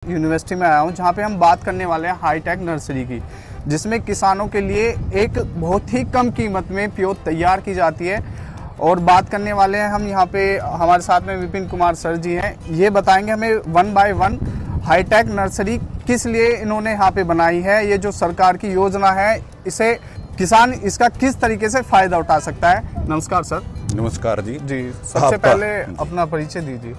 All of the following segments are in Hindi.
यूनिवर्सिटी में आया हूँ जहाँ पे हम बात करने वाले हैं हाईटेक नर्सरी की, जिसमें किसानों के लिए एक बहुत ही कम कीमत में प्योद तैयार की जाती है। और बात करने वाले हैं हम यहाँ पे, हमारे साथ में विपिन कुमार सर जी हैं। ये बताएंगे हमें 1 बाय 1 हाईटेक नर्सरी किस लिए इन्होंने यहाँ पे बनाई है, ये जो सरकार की योजना है इसे किसान इसका किस तरीके से फायदा उठा सकता है। नमस्कार सर। नमस्कार जी। सबसे पहले अपना परिचय दीजिए।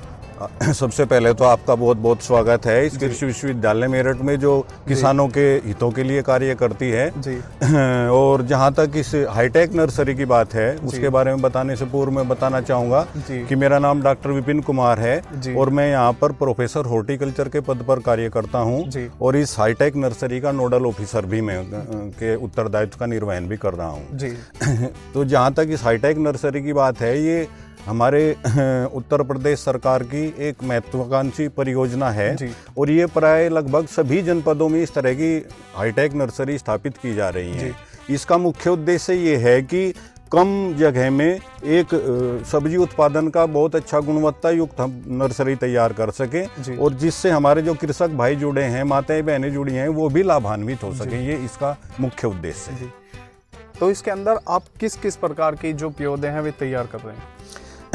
सबसे पहले तो आपका बहुत बहुत स्वागत है इस कृषि विश्वविद्यालय मेरठ में, जो किसानों के हितों के लिए कार्य करती है जी। और जहां तक इस हाईटेक नर्सरी की बात है उसके बारे में बताने से पूर्व मैं बताना चाहूँगा कि मेरा नाम डॉक्टर विपिन कुमार है और मैं यहाँ पर प्रोफेसर हॉर्टिकल्चर के पद पर कार्य करता हूँ और इस हाईटेक नर्सरी का नोडल ऑफिसर भी मैं के उत्तरदायित्व का निर्वहन भी कर रहा हूँ। तो जहाँ तक इस हाईटेक नर्सरी की बात है, ये हमारे उत्तर प्रदेश सरकार की एक महत्वाकांक्षी परियोजना है और ये प्राय लगभग सभी जनपदों में इस तरह की हाईटेक नर्सरी स्थापित की जा रही है। इसका मुख्य उद्देश्य ये है कि कम जगह में एक सब्जी उत्पादन का बहुत अच्छा गुणवत्ता युक्त नर्सरी तैयार कर सके और जिससे हमारे जो कृषक भाई जुड़े हैं, माताएं बहनें जुड़ी हैं, वो भी लाभान्वित हो सके। ये इसका मुख्य उद्देश्य है। तो इसके अंदर आप किस किस प्रकार की जो पौधे हैं वे तैयार कर रहे हैं?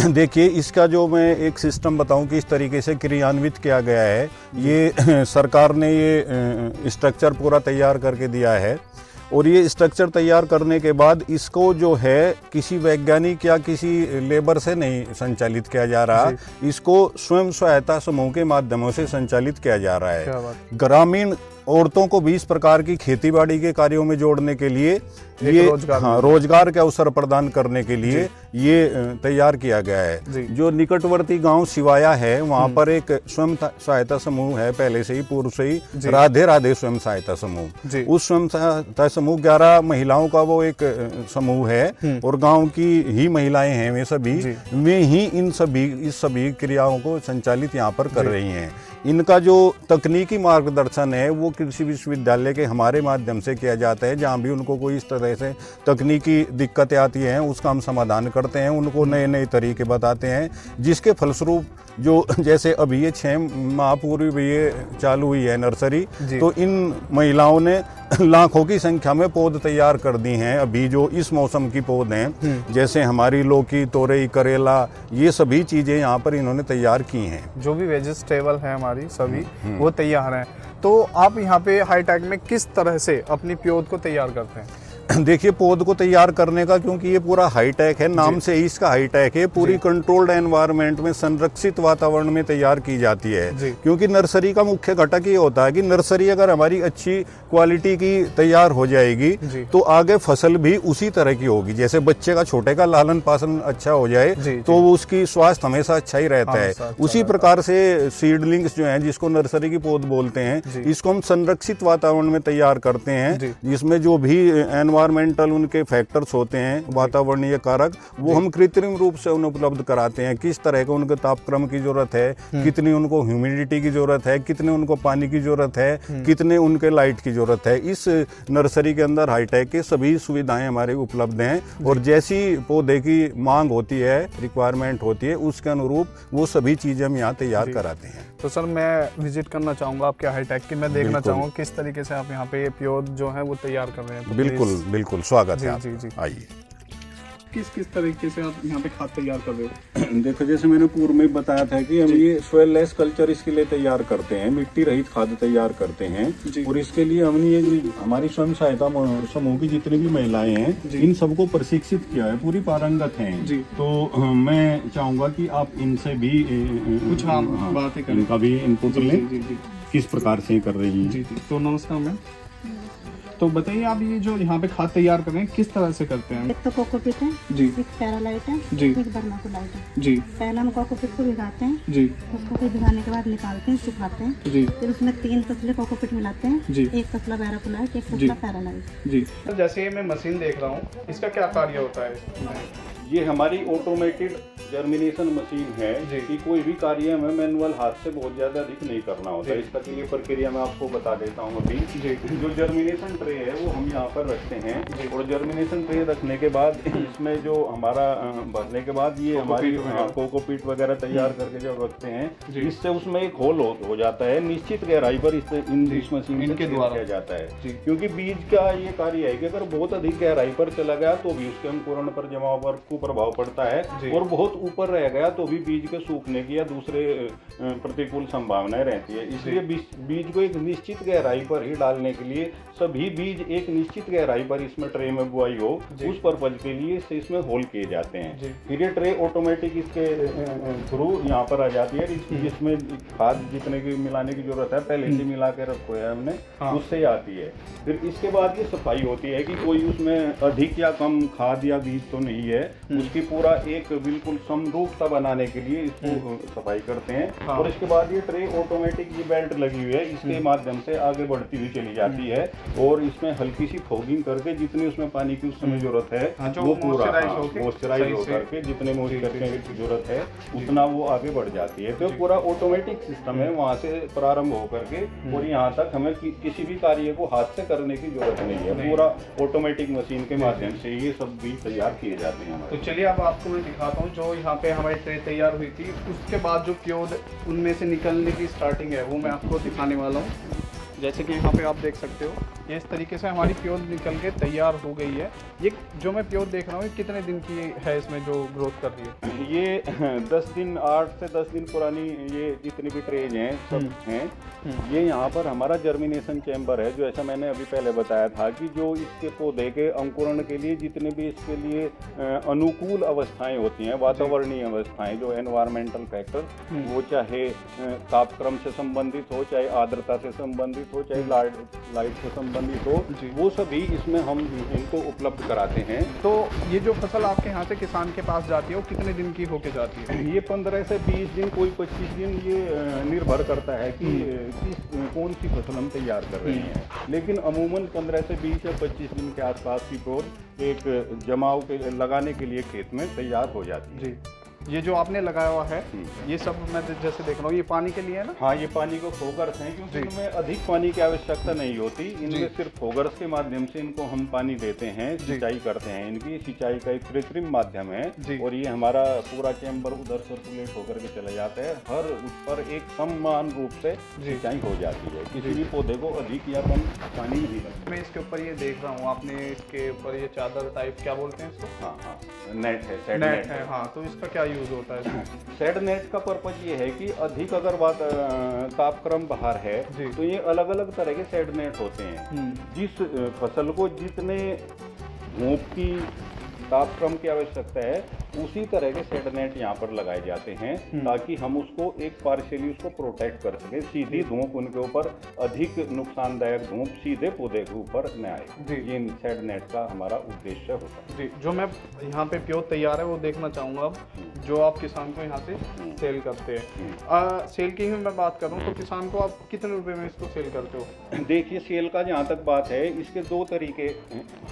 देखिए, इसका जो मैं एक सिस्टम बताऊं कि इस तरीके से क्रियान्वित किया गया है, ये सरकार ने ये स्ट्रक्चर पूरा तैयार करके दिया है और ये स्ट्रक्चर तैयार करने के बाद इसको जो है किसी वैज्ञानिक या किसी लेबर से नहीं संचालित किया जा रहा, इसको स्वयं सहायता समूह के माध्यमों से संचालित किया जा रहा है। ग्रामीण औरतों को भी इस प्रकार की खेतीबाड़ी के कार्यों में जोड़ने के लिए ये रोजगार के अवसर प्रदान करने के लिए ये तैयार किया गया है। जो निकटवर्ती गांव सिवाया है, वहां पर एक स्वयं सहायता समूह है पहले से ही, पूर्व से ही, राधे राधे स्वयं सहायता समूह। उस स्वयं सहायता समूह 11 महिलाओं का वो एक समूह है और गांव की ही महिलाएं हैं वे ही इस सभी क्रियाओं को संचालित यहाँ पर कर रही हैं। इनका जो तकनीकी मार्गदर्शन है वो कृषि विश्वविद्यालय के हमारे माध्यम से किया जाता है। जहाँ भी उनको कोई इस तरह से तकनीकी दिक्कतें आती हैं उसका हम समाधान करते हैं, उनको नए नए तरीके बताते हैं, जिसके फलस्वरूप जो जैसे अभी ये 6 माह पूर्व ये चालू हुई है नर्सरी, तो इन महिलाओं ने लाखों की संख्या में पौध तैयार कर दी हैं। अभी जो इस मौसम की पौध हैं, जैसे हमारी लौकी, तोरई, करेला, ये सभी चीजें यहाँ पर इन्होंने तैयार की हैं। जो भी वेजिटेबल है हमारी सभी वो तैयार हैं। तो आप यहाँ पे हाईटेक में किस तरह से अपनी पौध को तैयार करते हैं? देखिए, पौध को तैयार करने का, क्योंकि ये पूरा हाईटेक है, नाम से ही इसका हाईटेक है, पूरी कंट्रोल्ड एनवायरनमेंट में, संरक्षित वातावरण में तैयार की जाती है। क्योंकि नर्सरी का मुख्य घटक ये होता है कि नर्सरी अगर हमारी अच्छी क्वालिटी की तैयार हो जाएगी तो आगे फसल भी उसी तरह की होगी। जैसे बच्चे का, छोटे का लालन पालन अच्छा हो जाए तो उसकी स्वास्थ्य हमेशा अच्छा ही रहता है। उसी प्रकार से सीडलिंग्स जो है, जिसको नर्सरी की पौध बोलते हैं, इसको हम संरक्षित वातावरण में तैयार करते हैं, जिसमें जो भी एनवायरमेंटल उनके फैक्टर्स होते हैं, वातावरणीय कारक, वो हम कृत्रिम रूप से उन्हें उपलब्ध कराते हैं। किस तरह का उनके तापक्रम की जरूरत है, कितनी उनको ह्यूमिडिटी की जरूरत है, कितने उनको पानी की जरूरत है, कितने उनके लाइट की जरूरत है। इस नर्सरी के अंदर हाईटेक के सभी सुविधाएं हमारे उपलब्ध हैं और जैसी पौधे की मांग होती है, रिक्वायरमेंट होती है, उसके अनुरूप वो सभी चीजें हम यहाँ तैयार कराते हैं। तो सर, मैं विजिट करना चाहूँगा आपके हाईटेक की, मैं देखना चाहूँगा किस तरीके से आप यहाँ पे पौध जो है वो तैयार कर रहे हैं। तो बिल्कुल स्वागत है। जी। आइए। किस तरीके से आप यहाँ पे खाद तैयार कर रहे हो? देखो, जैसे मैंने पूर्व में बताया था कि हम ये सोइल लेस कल्चर इसके लिए तैयार करते हैं, मिट्टी रहित खाद तैयार करते हैं और इसके लिए हमने ये हमारी स्वयं सहायता समूह की जितनी भी महिलाएं हैं, इन सबको प्रशिक्षित किया है, पूरी पारंगत हैं। तो मैं चाहूंगा कि आप इनसे भी कुछ बातें करें, इनका भी इनपुट लें, किस प्रकार से कर रही हैं। तो नमस्कार मैम। तो बताइए, आप ये जो यहाँ पे खाद तैयार कर रहे हैं किस तरह से करते हैं? एक तो कोकोपीट है एक पैरालाइट है एक वर्नाकुलाइट है। पहले हम कोकोपीट को भिगाते हैं, उसको फिर भिगाने के बाद निकालते हैं, सुखाते हैं, फिर उसमें 3 तसले कोकोपीट मिलाते हैं, 1 तसला वेराकुलाइट, 1 तसला पैरालाइट। जैसे ये मैं मशीन देख रहा हूँ, इसका क्या कार्य होता है? ये हमारी ऑटोमेटेड जर्मिनेशन मशीन है कि कोई भी कार्य हमें मैनुअल हाथ से बहुत ज़्यादा अधिक नहीं करना होता है। इसका के लिए प्रक्रिया मैं आपको बता देता हूँ। अभी जो जर्मिनेशन ट्रे है वो हम यहाँ पर रखते हैं और जर्मिनेशन ट्रे रखने के बाद इसमें जो हमारा भरने के बाद ये हमारी कोकोपीट वगैरह तैयार करके जब रखते हैं इससे उसमें एक होल हो जाता है निश्चित गहराई पर इस मशीन के द्वारा किया जाता है। क्योंकि बीज का ये कार्य है कि अगर बहुत अधिक गहराई पर चला गया तो भी उसके अंकुरण पर जमाव पर कुप्रभाव पड़ता है और बहुत ऊपर रह गया तो भी बीज के सूखने की या दूसरे प्रतिकूल संभावनाएं रहती है। इसलिए बीज को एक निश्चित गहराई पर ही डालने के लिए सभी बीज एक निश्चित गहराई पर इसमें ट्रे में बुआई हो उस पर्पज के लिए इसमें होल किए जाते हैं। फिर ये ट्रे ऑटोमेटिक इसके थ्रू यहाँ पर आ जाती है। जिसमें खाद जितने की मिलाने की जरूरत है पहले से मिला के रखो है हमने उससे आती है। फिर इसके बाद ये सफाई होती है कि कोई उसमें अधिक या कम खाद या बीज तो नहीं है, उसकी पूरा एक बिल्कुल समरूपता बनाने के लिए इसको सफाई करते हैं। और इसके बाद ये ट्रे ऑटोमेटिक ये बेल्ट लगी हुई है इसके माध्यम से आगे बढ़ती हुई चली जाती है और इसमें हल्की सी फोगिंग करके जितनी उसमें पानी की उस समय जरूरत है वो पूरा मॉइस्चराइज होकर के जितने मॉइस्चर की जरूरत है उतना वो आगे बढ़ जाती है। तो पूरा ऑटोमेटिक सिस्टम है वहाँ से प्रारंभ होकर के और यहाँ तक हमें किसी भी कार्य को हाथ से करने की जरूरत नहीं है, पूरा ऑटोमेटिक मशीन के माध्यम से ये सब भी तैयार किए जाते हैं। तो चलिए अब आपको मैं दिखाता हूँ जो यहाँ पे हमारी ट्रे तैयार हुई थी उसके बाद जो प्योर उनमें से निकलने की स्टार्टिंग है वो मैं आपको दिखाने वाला हूँ। जैसे कि यहाँ पे आप देख सकते हो ये इस तरीके से हमारी प्योर निकल के तैयार हो गई है। ये जो मैं प्योर देख रहा हूँ कितने दिन की है इसमें जो ग्रोथ कर रही है? ये 10 दिन 8 से 10 दिन पुरानी ये जितनी भी ट्रेज हैं सब हैं। ये यहाँ पर हमारा जर्मिनेशन चैम्बर है जो ऐसा मैंने अभी पहले बताया था कि जो इसके पौधे के अंकुरण के लिए जितने भी इसके लिए अनुकूल अवस्थाएं होती हैं वातावरणीय अवस्थाएं जो एनवायरमेंटल फैक्टर वो चाहे तापक्रम से संबंधित हो चाहे आर्द्रता से संबंधित हो चाहे लाइट से संबंधित हो वो सभी इसमें हम इनको उपलब्ध कराते हैं। तो ये जो फसल आपके यहाँ से किसान के पास जाती है वो कितने दिन की होके जाती है? ये 15 से 20 दिन कोई 25 दिन ये निर्भर करता है कि कौन सी फसल हम तैयार कर रहे हैं, लेकिन अमूमन 15 से 20 या 25 दिन के आसपास की प्योर एक जमाव के लगाने के लिए खेत में तैयार हो जाती है। ये जो आपने लगाया हुआ है ये सब मैं जैसे देख रहा हूँ ये पानी के लिए है ना? हाँ, ये पानी को फोगर्स हैं क्योंकि इनमें अधिक पानी की आवश्यकता नहीं होती। इनमें सिर्फ फोगर्स के माध्यम से इनको हम पानी देते हैं, सिंचाई करते हैं। इनकी सिंचाई का एक कृत्रिम माध्यम है और ये हमारा पूरा चैम्बर उधर सर्कुलेट होकर के चला जाता है। हर उस पर एक समान रूप से सिंचाई हो जाती है, किसी भी पौधे को अधिक या कम पानी नहीं लगता। मैं इसके ऊपर ये देख रहा हूँ आपने इसके ऊपर ये चादर टाइप क्या बोलते हैं इसको? हाँ, नेट है, सेड नेट है। हाँ, तो इसका क्या यूज होता है? सेड नेट का पर्पज ये है कि अधिक अगर बात तापक्रम बाहर है तो ये अलग अलग तरह के सेड नेट होते हैं। जिस फसल को जितने धूप की तापक्रम की आवश्यकता है उसी तरह के सेड नेट यहाँ पर लगाए जाते हैं ताकि हम उसको एक पार्शियली उसको प्रोटेक्ट कर सकें। सीधी धूप उनके ऊपर अधिक नुकसानदायक धूप सीधे पौधे के ऊपर न आए। ये सेड नेट का हमारा उद्देश्य होता है। जी, जो मैं यहाँ पे प्योर तैयार है वो देखना चाहूँगा अब जो आप किसान को यहाँ से सेल करते हैं। सेल की ही मैं बात करूँ तो किसान को आप कितने रुपए में इसको सेल करते हो? देखिए, सेल का जहाँ तक बात है इसके 2 तरीके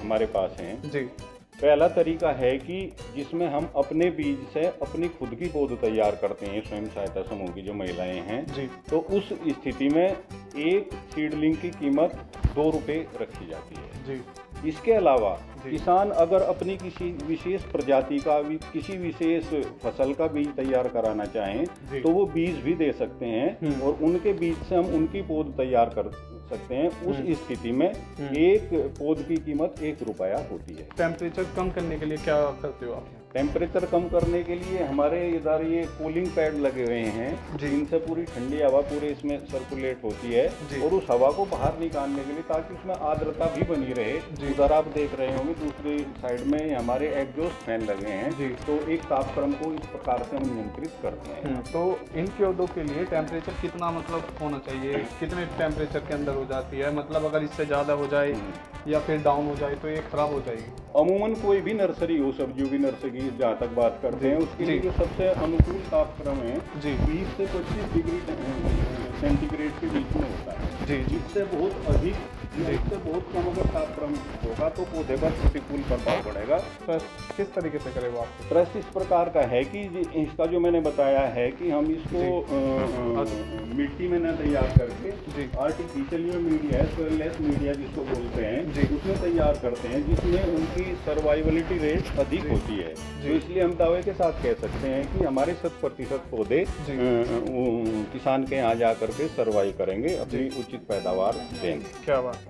हमारे पास हैं। जी, पहला तरीका है कि जिसमें हम अपने बीज से अपनी खुद की पौध तैयार करते हैं स्वयं सहायता समूह की जो महिलाएं हैं जी। तो उस स्थिति में एक सीडलिंग की कीमत 2 रुपये रखी जाती है जी। इसके अलावा किसान अगर अपनी किसी विशेष प्रजाति का किसी विशेष फसल का बीज तैयार कराना चाहें तो वो बीज भी दे सकते हैं और उनके बीज से हम उनकी पौध तैयार कर सकते हैं। उस स्थिति में एक पौध की कीमत 1 रुपया होती है। टेम्परेचर कम करने के लिए क्या करते हो आप? टेम्परेचर कम करने के लिए हमारे इधर ये कूलिंग पैड लगे हुए हैं जिनसे पूरी ठंडी हवा पूरे इसमें सर्कुलेट होती है और उस हवा को बाहर निकालने के लिए ताकि उसमें आर्द्रता भी बनी रहे। उधर आप देख रहे होंगे दूसरी साइड में हमारे एग्जॉस्ट फैन लगे हैं तो एक तापक्रम को इस प्रकार से हम नियंत्रित करते हैं। तो इन पौधों के लिए टेम्परेचर कितना मतलब होना चाहिए? कितने टेम्परेचर के अंदर हो जाती है? मतलब अगर इससे ज़्यादा हो जाए या फिर डाउन हो जाए तो ये खराब हो जाएगी? अमूमन कोई भी नर्सरी हो, सब्जियों की नर्सरी जहाँ तक बात करते हैं उसके लिए जो सबसे अनुकूल तापक्रम है 20 से 25 डिग्री सेंटीग्रेड के बीच में होता है जी जी। इससे बहुत अधिक, इससे बहुत कम अगर तापक्रम होगा तो पौधे पर प्रतिकूल प्रभाव पड़ेगा। तो किस तरीके से करें वो आप? ट्रस्ट इस प्रकार का है कि इसका जो मैंने बताया है कि हम इसको मिट्टी में न तैयार करके आर्टिफिशियल मीडिया है, सोइललेस मीडिया जिसको बोलते हैं, उसमें तैयार करते हैं जिसमें उनकी सर्वाइवलिटी रेट अधिक होती है। तो इसलिए हम दावे के साथ कह सकते हैं कि हमारे 100% पौधे किसान के यहाँ जा करके सर्वाइव करेंगे, अपनी उचित पैदावार देंगे। क्या बात।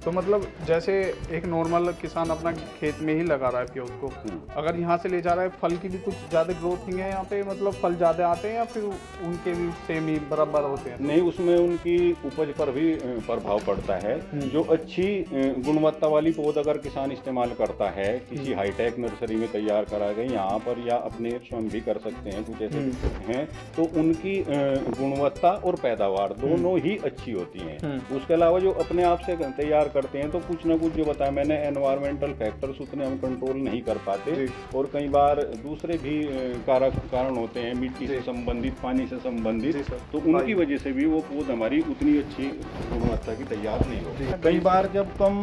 तो मतलब जैसे एक नॉर्मल किसान अपना खेत में ही लगा रहा है प्योज को, अगर यहाँ से ले जा रहा है, फल की भी कुछ ज़्यादा ग्रोथ नहीं है यहाँ पे, मतलब फल ज़्यादा आते हैं या फिर उनके भी सेम ही बराबर होते हैं? नहीं, उसमें उनकी उपज पर भी प्रभाव पड़ता है। जो अच्छी गुणवत्ता वाली पौध अगर किसान इस्तेमाल करता है किसी हाईटेक नर्सरी में तैयार करा गए, यहाँ पर या अपने स्वयं भी कर सकते हैं, कुछ ऐसे हैं, तो उनकी गुणवत्ता और पैदावार दोनों ही अच्छी होती हैं। उसके अलावा जो अपने आप से तैयार करते हैं तो कुछ ना कुछ जो बताया मैंने, एनवायरमेंटल फैक्टर्स उतने हम कंट्रोल नहीं कर पाते और कई बार दूसरे भी कारण होते हैं, मिट्टी से संबंधित, पानी से संबंधित, तो उनकी वजह से भी वो पौध हमारी उतनी अच्छी गुणवत्ता की तैयार नहीं होती। कई बार जब कम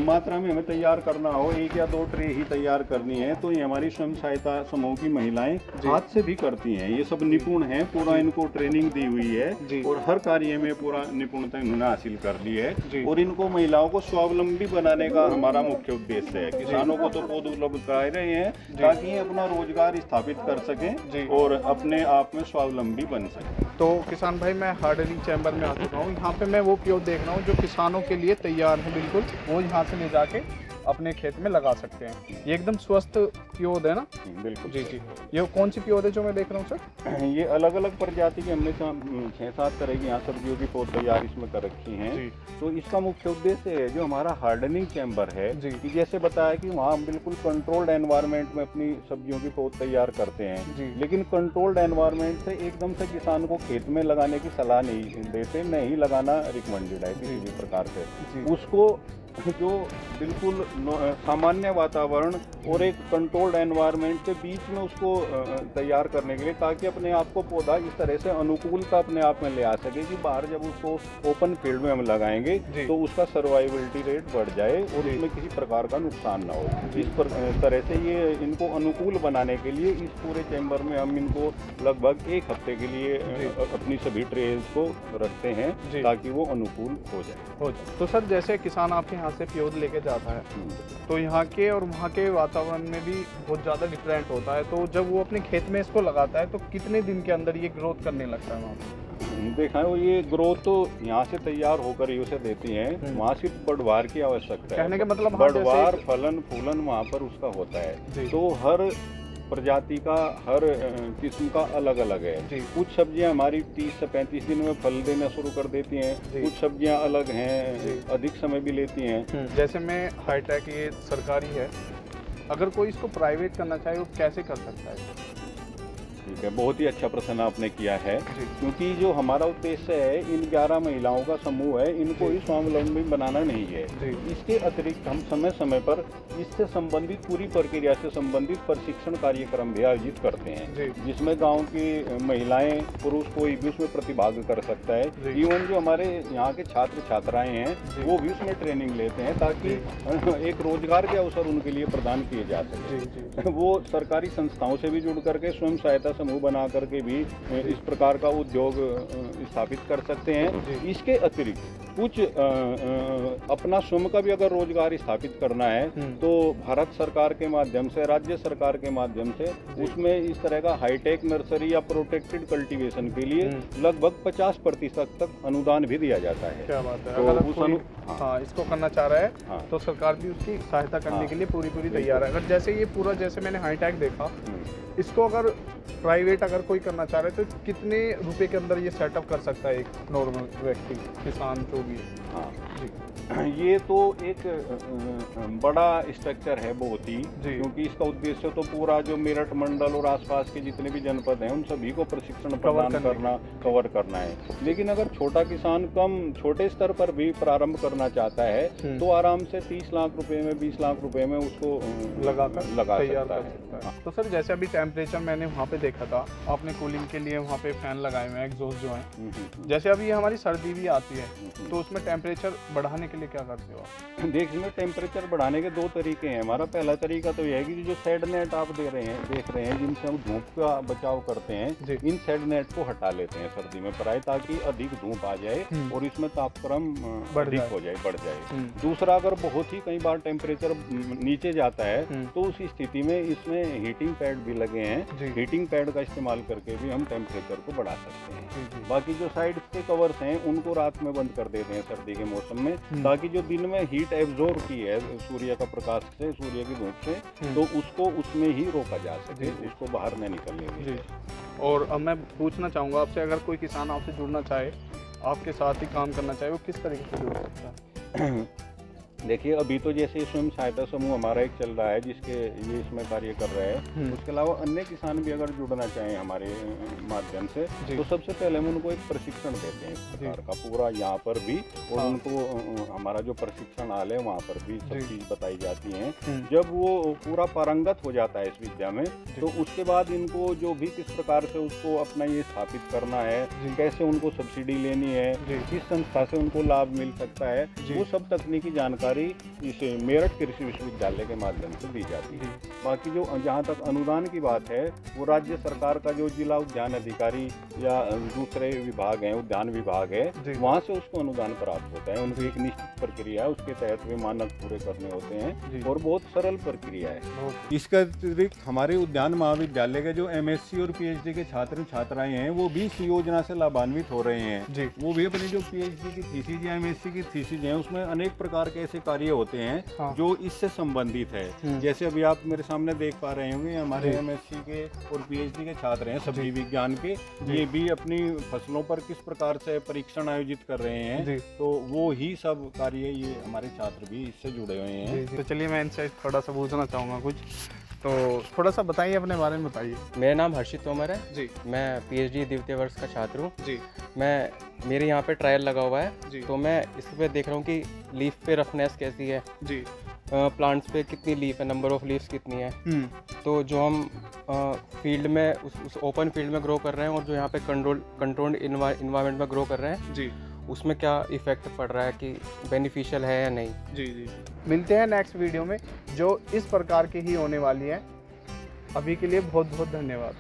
मात्रा में हमें तैयार करना हो, 1 या 2 ट्रे ही तैयार करनी है, तो ये हमारी स्वयं सहायता समूह की महिलाएं हाथ से भी करती हैं। ये सब निपुण हैं, पूरा इनको ट्रेनिंग दी हुई है और हर कार्य में पूरा निपुणता इन्होंने हासिल कर ली है और इनको महिलाओं को स्वावलंबी बनाने का हमारा मुख्य उद्देश्य है। किसानों को तो पौध उपलब्ध करा रहे हैं ताकि ये अपना रोजगार स्थापित कर सकें और अपने आप में स्वावलंबी बन सकें। तो किसान भाई, मैं हार्डनिंग चैम्बर में आ चुका हूँ। यहाँ पे मैं वो प्योज देख रहा हूँ जो किसानों के लिए तैयार है, बिल्कुल वो यहाँ से ले जाके अपने खेत में लगा सकते हैं। ये एकदम स्वस्थ प्योद है ना? बिल्कुल जी जी। ये कौन सी प्योद है जो मैं देख रहा हूँ सर? ये अलग अलग प्रजाति की हमने 6-7 तरह की यहाँ सब्जियों की पौध तैयार इसमें कर रखी हैं। तो इसका मुख्य उद्देश्य है जो हमारा हार्डनिंग चैम्बर है कि जैसे बताया कि वहाँ हम बिल्कुल कंट्रोल्ड एनवायरनमेंट में अपनी सब्जियों की पौध तैयार करते हैं, लेकिन कंट्रोल्ड एनवायरनमेंट से एकदम से किसान को खेत में लगाने की सलाह नहीं देते, नहीं लगाना रिकमेंडेड है किसी भी प्रकार से। उसको जो बिल्कुल सामान्य वातावरण और एक कंट्रोल्ड एनवायरनमेंट के बीच में उसको तैयार करने के लिए, ताकि अपने आप को पौधा इस तरह से अनुकूलता अपने आप में ले आ सके कि बाहर जब उसको ओपन फील्ड में हम लगाएंगे तो उसका सर्वाइवलिटी रेट बढ़ जाए और उसमें किसी प्रकार का नुकसान ना हो। इस तरह से ये इनको अनुकूल बनाने के लिए इस पूरे चैम्बर में हम इनको लगभग 1 हफ्ते के लिए अपनी सभी ट्रेज को रखते हैं ताकि वो अनुकूल हो जाए। तो सर, जैसे किसान आपके यहाँ से प्योज लेके जाता है तो यहाँ के और वहाँ के वातावरण में भी बहुत ज़्यादा डिफरेंट होता है, तो जब वो अपने खेत में इसको लगाता है तो कितने दिन के अंदर ये ग्रोथ करने लगता है वहाँ पे? देखा है वो ये ग्रोथ तो यहाँ से तैयार होकर ही उसे देती हैं, वहाँ सिर्फ बढ़वार की आवश्यकता है। कहने का मतलब बढ़वार, फलन फूलन वहाँ पर उसका होता है। तो हर प्रजाति का, हर किस्म का अलग अलग है। कुछ सब्जियां हमारी 30 से 35 दिन में फल देना शुरू कर देती हैं, कुछ सब्जियां अलग हैं, अधिक समय भी लेती हैं। जैसे मैं हाईटेक, ये सरकारी है, अगर कोई इसको प्राइवेट करना चाहे वो कैसे कर सकता है? ठीक है, बहुत ही अच्छा प्रश्न आपने किया है, क्योंकि जो हमारा उद्देश्य है, इन 11 महिलाओं का समूह है, इनको ही स्वावलंबी बनाना नहीं है। इसके अतिरिक्त हम समय समय पर इससे संबंधित पूरी प्रक्रिया से संबंधित प्रशिक्षण कार्यक्रम भी आयोजित करते हैं, जिसमें गांव की महिलाएं, पुरुष कोई भी उसमें प्रतिभाग कर सकता है। इवन जो हमारे यहाँ के छात्र छात्राएं हैं वो भी उसमें ट्रेनिंग लेते हैं ताकि एक रोजगार के अवसर उनके लिए प्रदान किए जा सके। वो सरकारी संस्थाओं से भी जुड़ करके स्वयं सहायता समूह बना करके भी इस प्रकार का उद्योग स्थापित कर सकते हैं। इसके अतिरिक्त कुछ अपना स्वयं का भी अगर रोजगार स्थापित करना है तो भारत सरकार के माध्यम से, राज्य सरकार के माध्यम से उसमें इस तरह का हाईटेक नर्सरी या प्रोटेक्टेड कल्टीवेशन के लिए लगभग 50% तक अनुदान भी दिया जाता है। क्या बात है। तो अगर इसको करना चाह रहा है तो सरकार भी उसकी सहायता करने के लिए पूरी तैयार है। अगर जैसे ये पूरा, जैसे मैंने हाईटेक देखा, इसको अगर प्राइवेट अगर कोई करना चाह रहे तो कितने रुपए के अंदर ये सेटअप कर सकता है एक नॉर्मल व्यक्ति, किसान जो भी है। हाँ जी ये तो एक बड़ा स्ट्रक्चर है बहुत ही, जी। क्योंकि इसका उद्देश्य तो पूरा जो मेरठ मंडल और आसपास के जितने भी जनपद हैं उन सभी को प्रशिक्षण प्रदान करना, कवर करना है। लेकिन अगर छोटा किसान छोटे स्तर पर भी प्रारंभ करना चाहता है तो आराम से 30 लाख रुपए में, 20 लाख रुपए में उसको लगा सकता है। तो सर जैसे अभी टेम्परेचर मैंने वहाँ पे देखा था, आपने कूलिंग के लिए वहाँ पे फैन लगाए हुए हैं, एग्जॉस्ट जो हैं। जैसे अभी हमारी सर्दी भी आती है तो उसमें टेम्परेचर बढ़ाने के लिए क्या करते हो आप? देख, इसमें टेम्परेचर बढ़ाने के 2 तरीके हैं। हमारा पहला तरीका तो यह है कि जो शेड नेट आप देख रहे हैं जिनसे हम धूप का बचाव करते हैं, इन शेड नेट को हटा लेते हैं सर्दी में प्राय, ताकि अधिक धूप आ जाए और इसमें तापक्रम बढ़ जाए। दूसरा, अगर बहुत ही कई बार टेम्परेचर नीचे जाता है तो उस स्थिति में इसमें हीटिंग पैड भी लगे हैं। हीटिंग पैड का इस्तेमाल करके भी हम टेम्परेचर को बढ़ा सकते हैं। बाकी जो साइड के कवर्स हैं उनको रात में बंद कर देते हैं सर्दी के मौसम में, ताकि जो दिन में हीट एब्जॉर्ब की है सूर्य का प्रकाश से, सूर्य की धूप से, तो उसको उसमें ही रोका जा सके, उसको बाहर न निकलने दें। और अब मैं पूछना चाहूँगा आपसे, अगर कोई किसान आपसे जुड़ना चाहे, आपके साथ ही काम करना चाहे, वो किस तरीके से जुड़ सकता है? देखिए, अभी तो जैसे स्वयं सहायता समूह हमारा एक चल रहा है जिसके ये इसमें कार्य कर रहे हैं। उसके अलावा अन्य किसान भी अगर जुड़ना चाहें हमारे माध्यम से तो सबसे पहले हम उनको एक प्रशिक्षण देते हैं इस प्रकार का पूरा यहाँ पर भी, और उनको हमारा जो प्रशिक्षण हाल है वहाँ पर भी सब चीज़ बताई जाती हैं। जब वो पूरा पारंगत हो जाता है इस विद्या में तो उसके बाद इनको जो भी किस प्रकार से उसको अपना ये स्थापित करना है, कैसे उनको सब्सिडी लेनी है, किस संस्था से उनको लाभ मिल सकता है, वो सब तकनीकी जानकारी इसे मेरठ कृषि विश्वविद्यालय के माध्यम से दी जाती है। बाकी जो जहाँ तक अनुदान की बात है, वो राज्य सरकार का जो जिला उद्यान अधिकारी या दूसरे विभाग हैं, उद्यान विभाग है, वहाँ से उसको अनुदान प्राप्त होता है। उनकी एक निश्चित प्रक्रिया है, उसके तहत वे मानक पूरे करने होते हैं और बहुत सरल प्रक्रिया है। इसका अतिरिक्त हमारे उद्यान महाविद्यालय के जो MSc और PhD के छात्र छात्राएं हैं वो भी इस योजना से लाभान्वित हो रहे हैं। वो भी अपनी जो PhD की थीसिस या MSc की थीसिस है उसमें अनेक प्रकार के ऐसे कार्य होते हैं जो इससे संबंधित है। जैसे अभी आप मेरे सामने देख पा रहे होंगे, हमारे MSc के और PhD के छात्र हैं सब्जी विज्ञान के, ये भी अपनी फसलों पर किस प्रकार से परीक्षण आयोजित कर रहे हैं, तो वो ही सब कार्य ये हमारे छात्र भी इससे जुड़े हुए हैं। तो चलिए मैं इनसे थोड़ा सा पूछना चाहूँगा कुछ, तो थोड़ा सा बताइए, अपने बारे में बताइए। मेरा नाम हर्षित तोमर है जी, मैं PhD द्वितीय वर्ष का छात्र हूँ जी। मेरे यहाँ पे ट्रायल लगा हुआ है जी, तो मैं इस पे देख रहा हूँ कि लीफ पे रफनेस कैसी है जी, प्लांट्स पे कितनी लीफ है, नंबर ऑफ लीव्स कितनी है। तो जो हम फील्ड में उस ओपन फील्ड में ग्रो कर रहे हैं और जो यहाँ पे कंट्रोल्ड इन्वायरमेंट में ग्रो कर रहे हैं जी, उसमें क्या इफेक्ट पड़ रहा है, कि बेनिफिशियल है या नहीं। जी जी, मिलते हैं नेक्स्ट वीडियो में जो इस प्रकार की ही होने वाली है। अभी के लिए बहुत बहुत धन्यवाद।